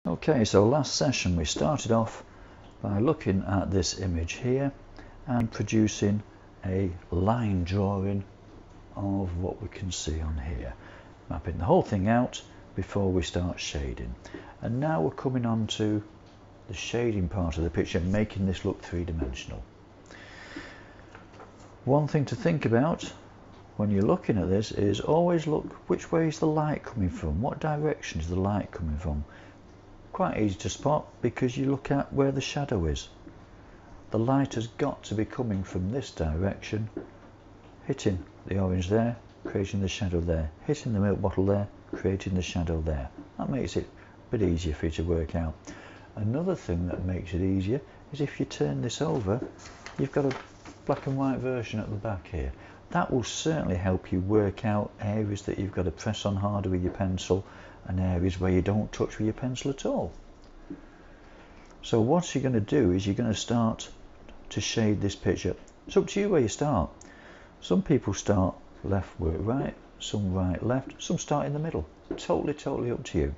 Okay, so last session we started off by looking at this image here and producing a line drawing of what we can see on here, mapping the whole thing out before we start shading. And now we're coming on to the shading part of the picture, making this look three-dimensional. One thing to think about when you're looking at this is always look which way is the light coming from, what direction is the light coming from. Quite easy to spot because you look at where the shadow is. The light has got to be coming from this direction, hitting the orange there, creating the shadow there, hitting the milk bottle there, creating the shadow there. That makes it a bit easier for you to work out. Another thing that makes it easier is if you turn this over, you've got a black and white version at the back here. That will certainly help you work out areas that you've got to press on harder with your pencil and areas where you don't touch with your pencil at all. So what you're going to do is you're going to start to shade this picture. It's up to you where you start. Some people start left, work right, some right, left, some start in the middle. Totally up to you.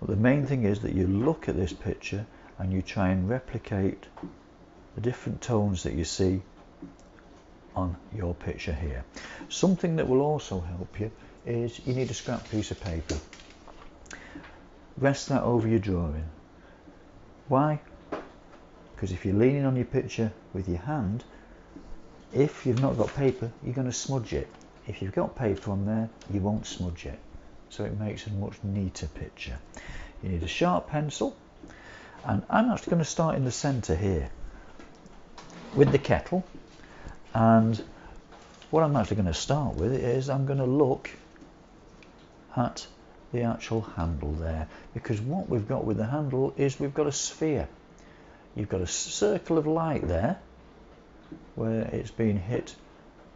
But the main thing is that you look at this picture and you try and replicate the different tones that you see on your picture here. Something that will also help you is you need a scrap piece of paper. Rest that over your drawing. Why? Because if you're leaning on your picture with your hand, if you've not got paper, you're going to smudge it. If you've got paper on there, you won't smudge it. So it makes a much neater picture. You need a sharp pencil, and I'm actually going to start in the centre here with the kettle. And what I'm actually going to start with is I'm going to look at the actual handle there, because what we've got with the handle is we've got a sphere. You've got a circle of light there where it's being hit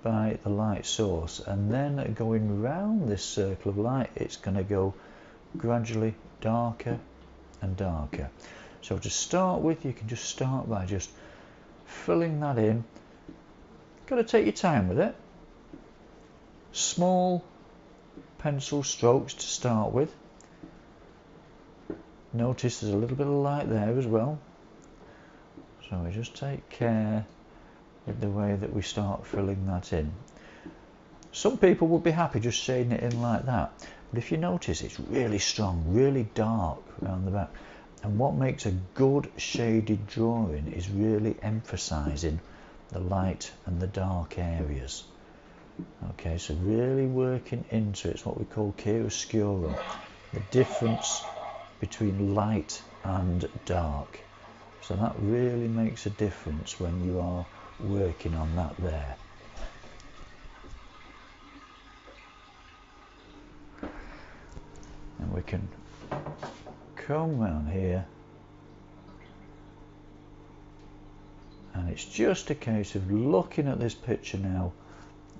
by the light source, and then going round this circle of light it's going to go gradually darker and darker. So to start with, you can just start by just filling that in. Got to take your time with it. Small pencil strokes to start with. Notice there's a little bit of light there as well, so we just take care with the way that we start filling that in. Some people would be happy just shading it in like that, but if you notice it's really strong, really dark around the back, and what makes a good shaded drawing is really emphasizing the light and the dark areas. Okay, so really working into it's what we call chiaroscuro, the difference between light and dark. So that really makes a difference when you are working on that there. And we can come round here, and it's just a case of looking at this picture now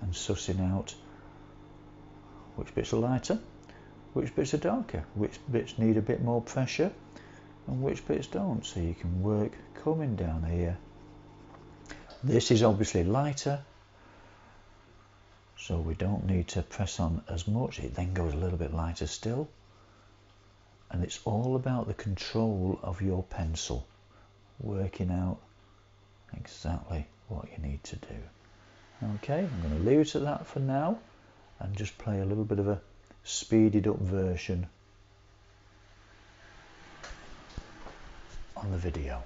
and sussing out which bits are lighter, which bits are darker, which bits need a bit more pressure and which bits don't. So you can work coming down here. This is obviously lighter, so we don't need to press on as much. It then goes a little bit lighter still, and it's all about the control of your pencil, working out exactly what you need to do. Okay, I'm going to leave it at that for now and just play a little bit of a speeded up version on the video.